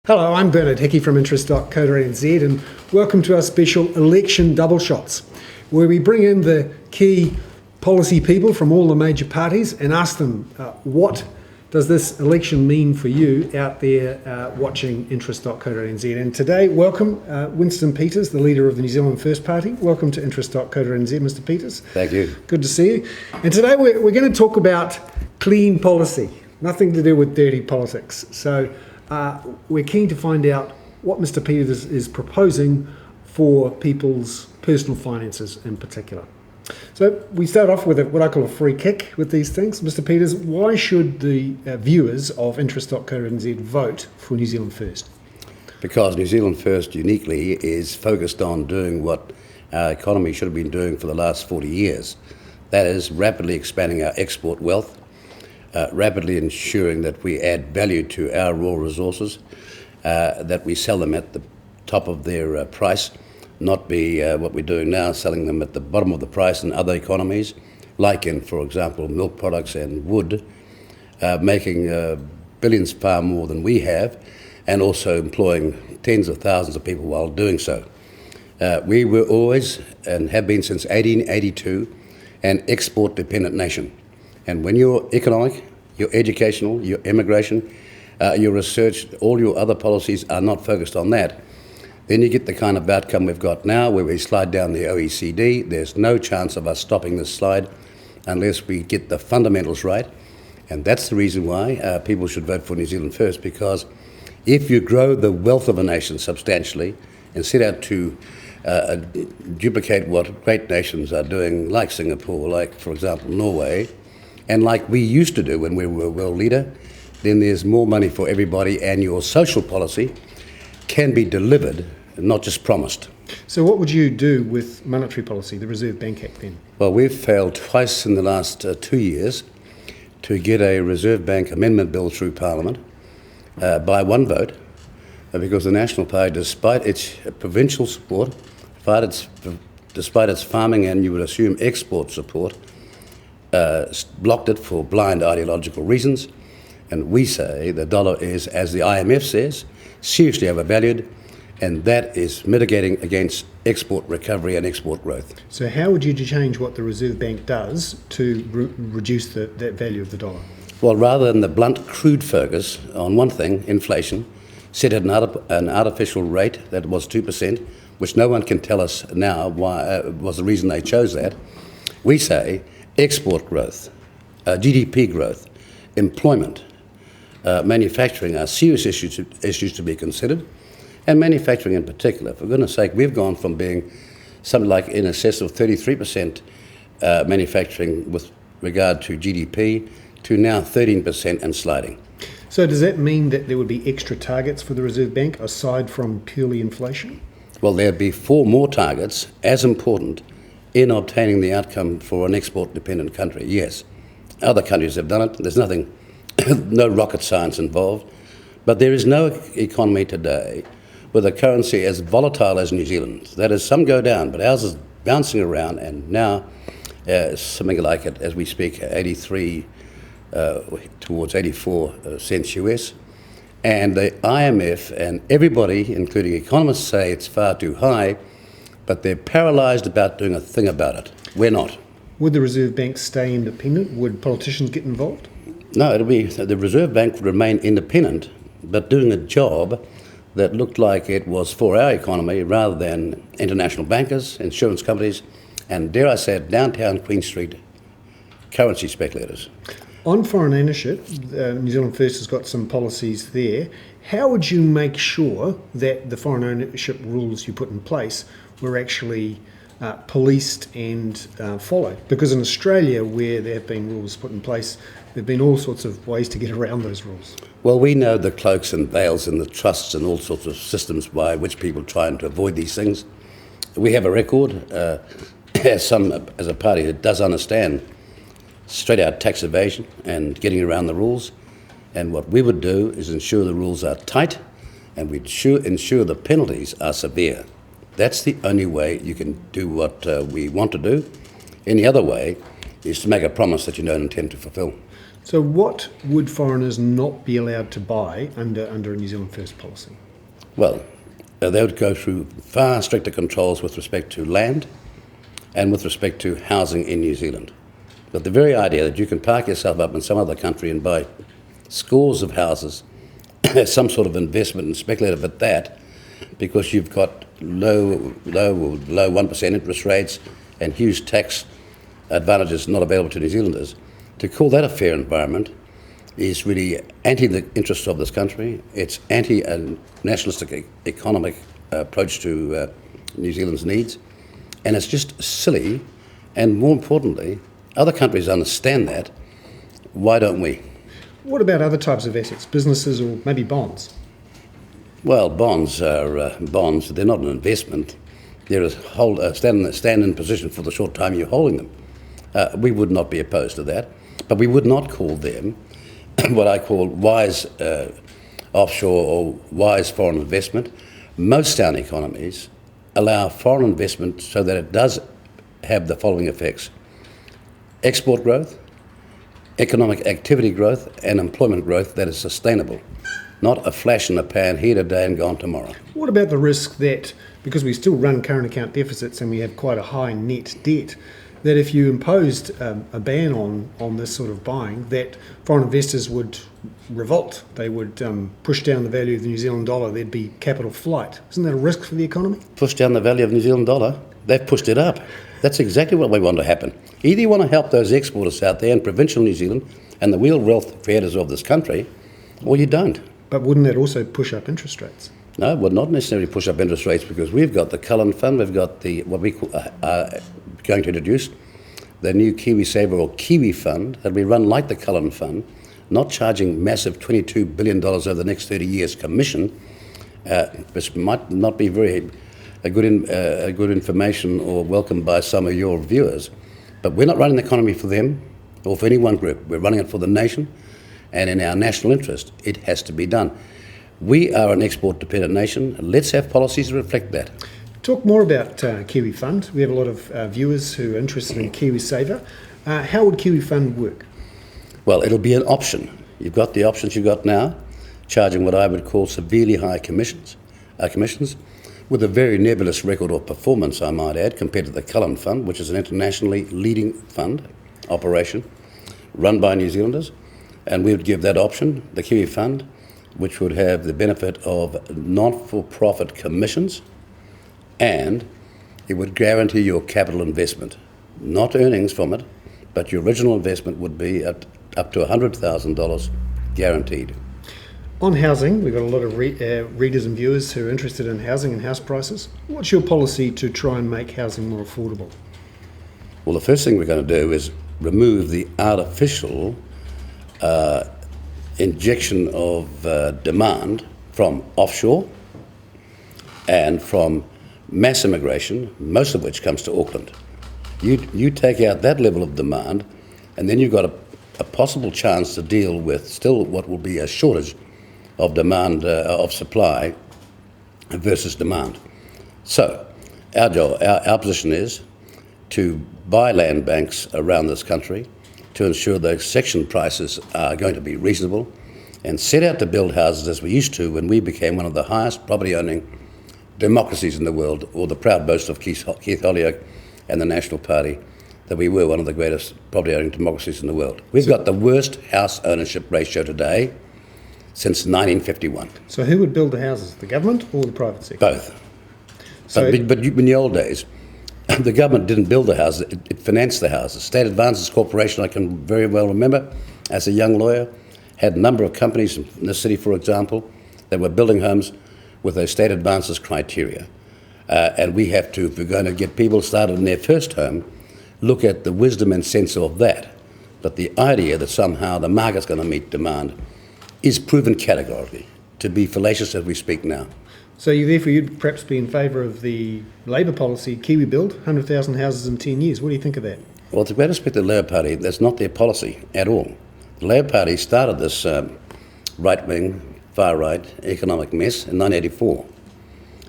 Hello, I'm Bernard Hickey from interest.co.nz and welcome to our special election double shots, where we bring in the key policy people from all the major parties and ask them what does this election mean for you out there watching interest.co.nz. And today, welcome Winston Peters, the leader of the New Zealand First Party. Welcome to interest.co.nz, Mr. Peters. Thank you. Good to see you. And today we're going to talk about clean policy, nothing to do with dirty politics. So we're keen to find out what Mr. Peters is proposing for people's personal finances in particular. So we start off with what I call a free kick with these things. Mr. Peters, why should the viewers of interest.co.nz vote for New Zealand First? Because New Zealand First uniquely is focused on doing what our economy should have been doing for the last 40 years. That is rapidly expanding our export wealth, rapidly ensuring that we add value to our raw resources, that we sell them at the top of their price, not be what we're doing now, selling them at the bottom of the price in other economies, like in, for example, milk products and wood, making billions far more than we have, and also employing tens of thousands of people while doing so. We were always, and have been since 1882, an export-dependent nation. And when your economic, your educational, your immigration, your research, all your other policies are not focused on that, then you get the kind of outcome we've got now where we slide down the OECD. There's no chance of us stopping this slide unless we get the fundamentals right. And that's the reason why people should vote for New Zealand First, because if you grow the wealth of a nation substantially and set out to duplicate what great nations are doing, like Singapore, like, for example, Norway, and like we used to do when we were a world leader, then there's more money for everybody and your social policy can be delivered, not just promised. So what would you do with monetary policy, the Reserve Bank Act then? Well, we've failed twice in the last 2 years to get a Reserve Bank amendment bill through Parliament by one vote, because the National Party, despite its provincial support, despite its farming and you would assume export support, blocked it for blind ideological reasons. And we say the dollar is, as the IMF says, seriously overvalued, and that is mitigating against export recovery and export growth. So how would you change what the Reserve Bank does to reduce that value of the dollar? Well, rather than the blunt, crude focus on one thing, inflation, set at an artificial rate that was 2%, which no one can tell us now why was the reason they chose that, we say export growth, GDP growth, employment, manufacturing are serious issues to be considered, and manufacturing in particular. For goodness sake, we've gone from being something like in excess of 33% manufacturing with regard to GDP to now 13% and sliding. So does that mean that there would be extra targets for the Reserve Bank aside from purely inflation? Well, there'd be 4 more targets as important in obtaining the outcome for an export-dependent country, yes. Other countries have done it. There's nothing, no rocket science involved. But there is no economy today with a currency as volatile as New Zealand. That is, some go down, but ours is bouncing around, and now something like it, as we speak, 83 towards 84 cents US. And the IMF and everybody, including economists, say it's far too high, but they're paralysed about doing a thing about it. We're not. Would the Reserve Bank stay independent? Would politicians get involved? No, it'll be the Reserve Bank would remain independent, but doing a job that looked like it was for our economy rather than international bankers, insurance companies, and dare I say it, downtown Queen Street currency speculators. On foreign ownership, New Zealand First has got some policies there. How would you make sure that the foreign ownership rules you put in place were actually policed and followed? Because in Australia, where there have been rules put in place, there have been all sorts of ways to get around those rules. Well, we know the cloaks and veils and the trusts and all sorts of systems by which people try to avoid these things. We have a record, as a party that does understand straight out tax evasion and getting around the rules. And what we would do is ensure the rules are tight, and we'd ensure the penalties are severe. That's the only way you can do what we want to do. Any other way is to make a promise that you don't intend to fulfill. So what would foreigners not be allowed to buy under a New Zealand First policy? Well, they would go through far stricter controls with respect to land and with respect to housing in New Zealand. But the very idea that you can park yourself up in some other country and buy scores of houses as some sort of investment and speculative at that, because you've got low 1% interest rates and huge tax advantages not available to New Zealanders, to call that a fair environment is really anti the interests of this country. It's anti a nationalistic economic approach to New Zealand's needs, and it's just silly. And more importantly, other countries understand that. Why don't we? What about other types of assets, businesses or maybe bonds? Well, bonds are bonds. They're not an investment. They're a stand-in position for the short time you're holding them. We would not be opposed to that, but we would not call them what I call wise offshore or wise foreign investment. Most sound economies allow foreign investment so that it does have the following effects: export growth, economic activity growth, and employment growth that is sustainable, not a flash in the pan here today and gone tomorrow. What about the risk that, because we still run current account deficits and we have quite a high net debt, that if you imposed a ban on this sort of buying, that foreign investors would revolt? They would push down the value of the New Zealand dollar. There'd be capital flight. Isn't that a risk for the economy? Push down the value of the New Zealand dollar? They've pushed it up. That's exactly what we want to happen. Either you want to help those exporters out there in provincial New Zealand and the real wealth creators of this country, or you don't. But wouldn't that also push up interest rates? No, it would not necessarily push up interest rates, because we've got the Cullen Fund, we've got the what we call, going to introduce, the new KiwiSaver or Kiwi Fund that we run like the Cullen Fund, not charging massive $22 billion over the next 30 years commission, which might not be very good information or welcomed by some of your viewers. But we're not running the economy for them or for any one group. We're running it for the nation, and in our national interest, it has to be done. We are an export-dependent nation. Let's have policies that reflect that. Talk more about Kiwi Fund. We have a lot of viewers who are interested in KiwiSaver. How would Kiwi Fund work? Well, it'll be an option. You've got the options you've got now, charging what I would call severely high commissions, with a very nebulous record of performance, I might add, compared to the Cullen Fund, which is an internationally leading fund operation run by New Zealanders. And we would give that option, the Kiwi Fund, which would have the benefit of not-for-profit commissions, and it would guarantee your capital investment, not earnings from it, but your original investment would be up to $100,000 guaranteed. On housing, we've got a lot of readers and viewers who are interested in housing and house prices. What's your policy to try and make housing more affordable? Well, the first thing we're going to do is remove the artificial injection of demand from offshore and from mass immigration, most of which comes to Auckland. You take out that level of demand, and then you've got a possible chance to deal with still what will be a shortage of demand, of supply versus demand. So our position is to buy land banks around this country to ensure those section prices are going to be reasonable, and set out to build houses as we used to when we became one of the highest property-owning democracies in the world, or the proud boast of Keith Holyoake and the National Party, that we were one of the greatest property-owning democracies in the world. We've got the worst house ownership ratio today since 1951. So who would build the houses, the government or the private sector? Both. But in the old days, the government didn't build the houses, it financed the houses. State Advances Corporation, I can very well remember, as a young lawyer, had a number of companies in the city, for example, that were building homes with those state advances criteria. And we have to, if we're going to get people started in their first home, look at the wisdom and sense of that. But the idea that somehow the market's going to meet demand is proven categorically to be fallacious as we speak now. So you'd perhaps be in favour of the Labour policy, Kiwi Build, 100,000 houses in 10 years. What do you think of that? Well, with great respect to the Labour Party, that's not their policy at all. The Labour Party started this right-wing, far-right economic mess in 1984.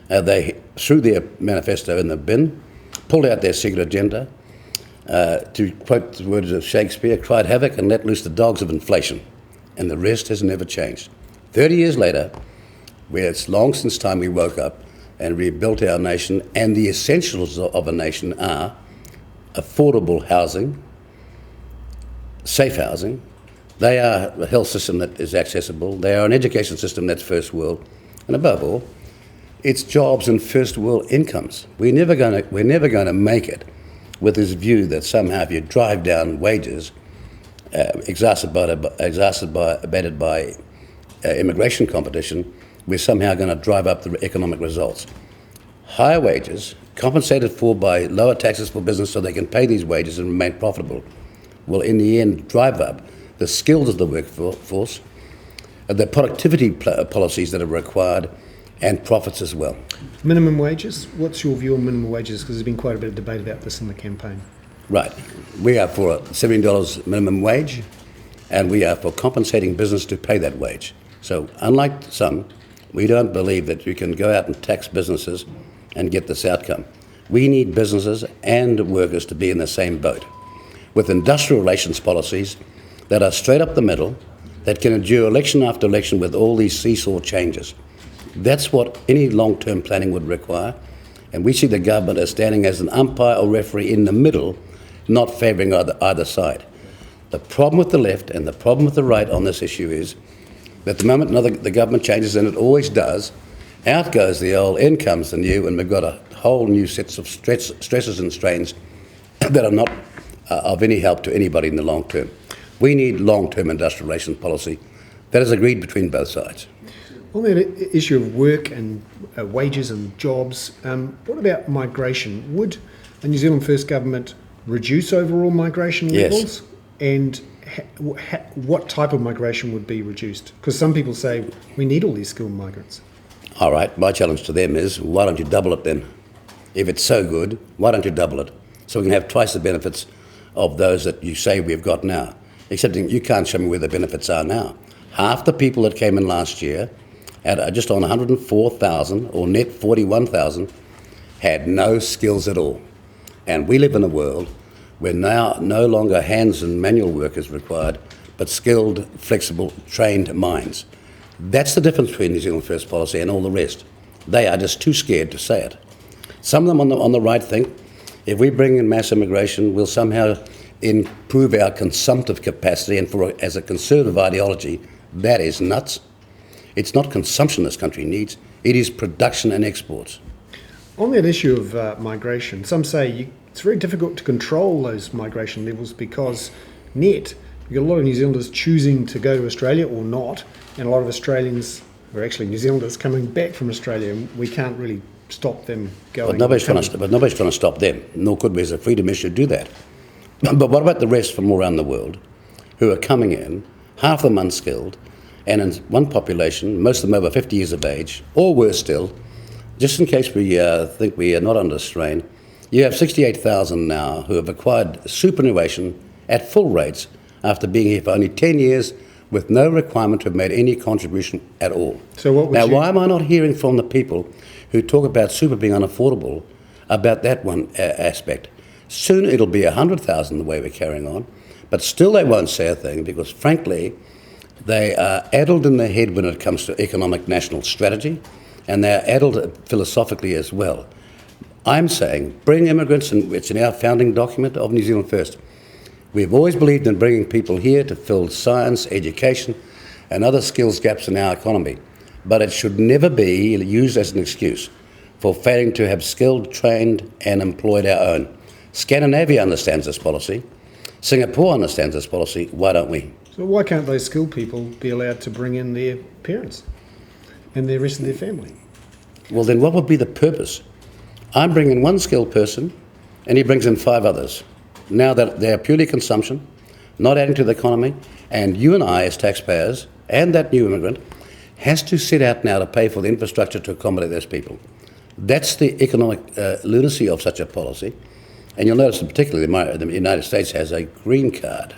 They threw their manifesto in the bin, pulled out their secret agenda, to quote the words of Shakespeare, cried havoc and let loose the dogs of inflation. And the rest has never changed. 30 years later, where it's long since time we woke up and rebuilt our nation, and the essentials of a nation are affordable housing, safe housing, they are a health system that is accessible, they are an education system that's first world, and above all, it's jobs and first world incomes. We're never going to make it with this view that somehow if you drive down wages, exacerbated by immigration competition, we're somehow going to drive up the economic results. Higher wages, compensated for by lower taxes for business so they can pay these wages and remain profitable, will in the end drive up the skills of the workforce, the productivity policies that are required, and profits as well. Minimum wages, what's your view on minimum wages? Because there's been quite a bit of debate about this in the campaign. Right. We are for a $70 minimum wage, and we are for compensating business to pay that wage. So unlike some, we don't believe that you can go out and tax businesses and get this outcome. We need businesses and workers to be in the same boat, with industrial relations policies that are straight up the middle, that can endure election after election with all these seesaw changes. That's what any long-term planning would require, and we see the government as standing as an umpire or referee in the middle, not favouring either side. The problem with the left and the problem with the right on this issue is that the moment the government changes, and it always does, out goes the old, in comes the new, and we've got a whole new sets of stresses and strains that are not of any help to anybody in the long term. We need long-term industrial relations policy that is agreed between both sides. On the issue of work and wages and jobs, what about migration? Would the New Zealand First government reduce overall migration levels? Yes. And what type of migration would be reduced? Because some people say we need all these skilled migrants. All right, my challenge to them is, why don't you double it then? If it's so good, why don't you double it? So we can have twice the benefits of those that you say we've got now. Except you can't show me where the benefits are now. Half the people that came in last year, at just on 104,000 or net 41,000, had no skills at all. And we live in a world where now no longer hands and manual work is required, but skilled, flexible, trained minds. That's the difference between New Zealand First policy and all the rest. They are just too scared to say it. Some of them on the right think if we bring in mass immigration, we'll somehow improve our consumptive capacity, and as a conservative ideology, that is nuts. It's not consumption this country needs, it is production and exports. On that issue of migration, some say it's very difficult to control those migration levels because you've got a lot of New Zealanders choosing to go to Australia or not, and a lot of Australians, or actually New Zealanders, coming back from Australia, and we can't really stop them going. But nobody's trying to stop them, nor could we as a freedom issue do that. But what about the rest from all around the world who are coming in, half of them unskilled, and in one population, most of them over 50 years of age, or worse still, just in case we think we are not under strain, you have 68,000 now who have acquired superannuation at full rates after being here for only 10 years with no requirement to have made any contribution at all. So what would why am I not hearing from the people who talk about super being unaffordable about that one aspect? Soon it'll be 100,000 the way we're carrying on, but still they won't say a thing because, frankly, they are addled in their head when it comes to economic national strategy, and they're addled philosophically as well. I'm saying bring immigrants, and it's in our founding document of New Zealand First. We've always believed in bringing people here to fill science, education, and other skills gaps in our economy, but it should never be used as an excuse for failing to have skilled, trained, and employed our own. Scandinavia understands this policy. Singapore understands this policy. Why don't we? So why can't those skilled people be allowed to bring in their parents and the rest of their family? Well, then what would be the purpose? I'm bringing one skilled person, and he brings in 5 others. Now that they're purely consumption, not adding to the economy, and you and I as taxpayers, and that new immigrant, has to sit out now to pay for the infrastructure to accommodate those people. That's the economic lunacy of such a policy. And you'll notice that particularly the United States has a green card.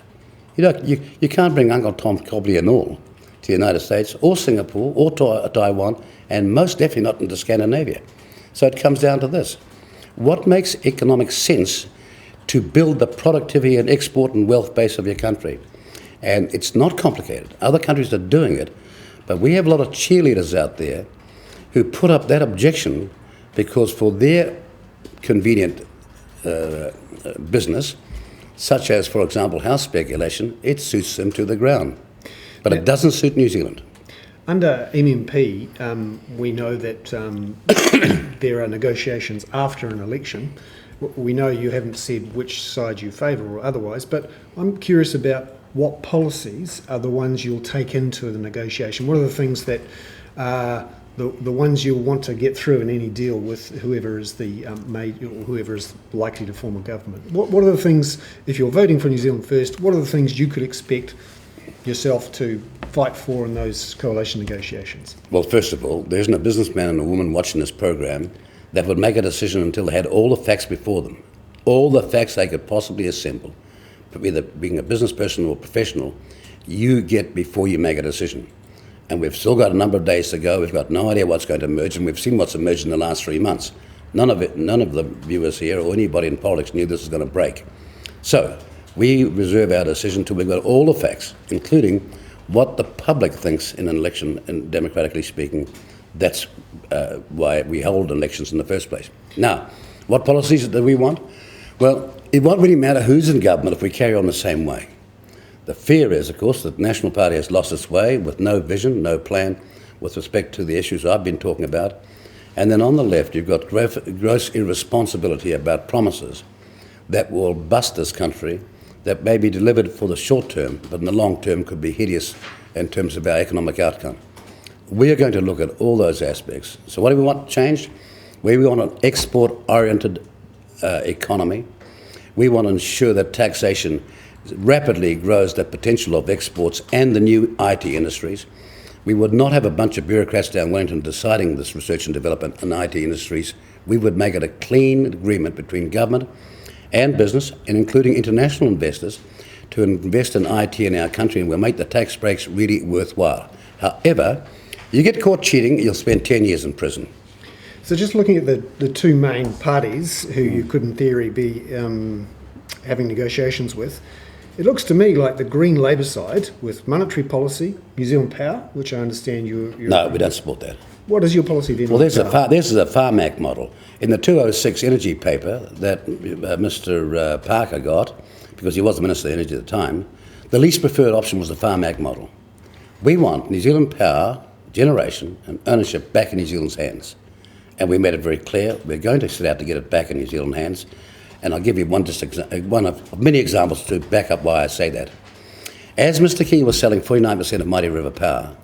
You can't bring Uncle Tom Cobley and all to the United States, or Singapore, or Taiwan, and most definitely not into Scandinavia. So it comes down to this. What makes economic sense to build the productivity and export and wealth base of your country. And it's not complicated. Other countries are doing it, but we have a lot of cheerleaders out there who put up that objection because for their convenient business, such as, for example, house speculation, it suits them to the ground. But it doesn't suit New Zealand. Under MMP, we know that there are negotiations after an election. We know you haven't said which side you favour or otherwise, but I'm curious about what policies are the ones you'll take into the negotiation. What are the things that the ones you'll want to get through in any deal with whoever is whoever is likely to form a government? What are the things, if you're voting for New Zealand First, what are the things you could expect yourself to fight for in those coalition negotiations? Well, first of all, there isn't a businessman and a woman watching this program that would make a decision until they had all the facts before them, all the facts they could possibly assemble. Whether being a business person or professional, you get before you make a decision. And we've still got a number of days to go. We've got no idea what's going to emerge, and we've seen what's emerged in the last 3 months. None of the viewers here or anybody in politics knew this was going to break. So we reserve our decision until we've got all the facts, including what the public thinks in an election, and democratically speaking. That's why we hold elections in the first place. Now, what policies do we want? Well, it won't really matter who's in government if we carry on the same way. The fear is, of course, that the National Party has lost its way with no vision, no plan with respect to the issues I've been talking about. And then on the left, you've got gross irresponsibility about promises that will bust this country, that may be delivered for the short term, but in the long term could be hideous in terms of our economic outcome. We are going to look at all those aspects. So what do we want changed? We want an export-oriented economy. We want to ensure that taxation rapidly grows the potential of exports and the new IT industries. We would not have a bunch of bureaucrats down Wellington deciding this research and development in IT industries. We would make it a clean agreement between government and business, and including international investors, to invest in IT in our country, and we'll make the tax breaks really worthwhile. However, you get caught cheating, you'll spend 10 years in prison. So just looking at the two main parties who you could in theory be having negotiations with, it looks to me like the Green Labour side with monetary policy, New Zealand Power, which I understand you're... No, we don't support that. What is your policy then? Well, this is a Farmac model. In the 206 energy paper that Mr. Parker got, because he was the Minister of Energy at the time, the least preferred option was the Farmac model. We want New Zealand Power, generation and ownership back in New Zealand's hands. And we made it very clear we're going to set out to get it back in New Zealand's hands. And I'll give you one of many examples to back up why I say that. As Mr. King was selling 49% of Mighty River Power,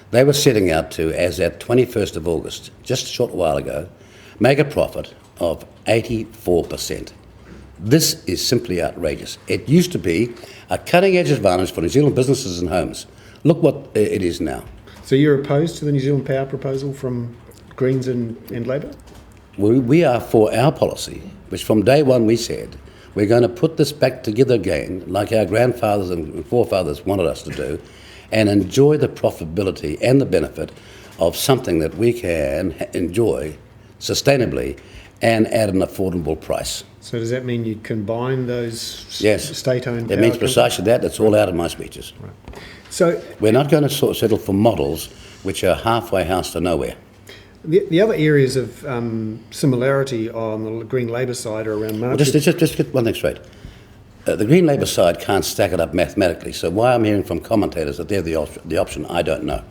they were setting out to, as at 21st of August, just a short while ago, make a profit of 84%. This is simply outrageous. It used to be a cutting-edge advantage for New Zealand businesses and homes. Look what it is now. So you're opposed to the New Zealand Power proposal from Greens and Labour? We are for our policy, which from day one we said, we're going to put this back together again, like our grandfathers and forefathers wanted us to do, and enjoy the profitability and the benefit of something that we can enjoy sustainably and at an affordable price. So does that mean you combine those state-owned power? It means precisely that. That's all out of my speeches. Right. So we're not going to settle for models which are halfway house to nowhere. The other areas of similarity on the Green Labour side are around monetary... Well, just get one thing straight. The Green Labour side can't stack it up mathematically, so why I'm hearing from commentators that they're the option, I don't know.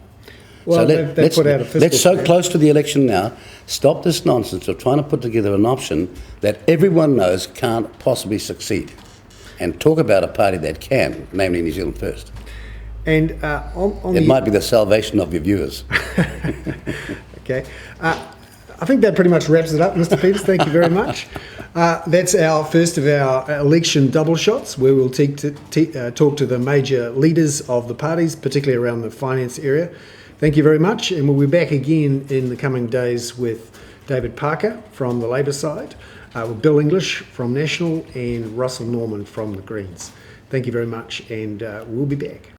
Well, so they've put out a fiscal let's so plan. close to the election now, stop this nonsense of trying to put together an option that everyone knows can't possibly succeed, and talk about a party that can, namely New Zealand First. And it might be the salvation of your viewers. Okay. I think that pretty much wraps it up, Mr. Peters. Thank you very much. That's our first of our election double shots, where we'll talk to the major leaders of the parties, particularly around the finance area. Thank you very much, and we'll be back again in the coming days with David Parker from the Labour side, with Bill English from National, and Russell Norman from the Greens. Thank you very much, and we'll be back.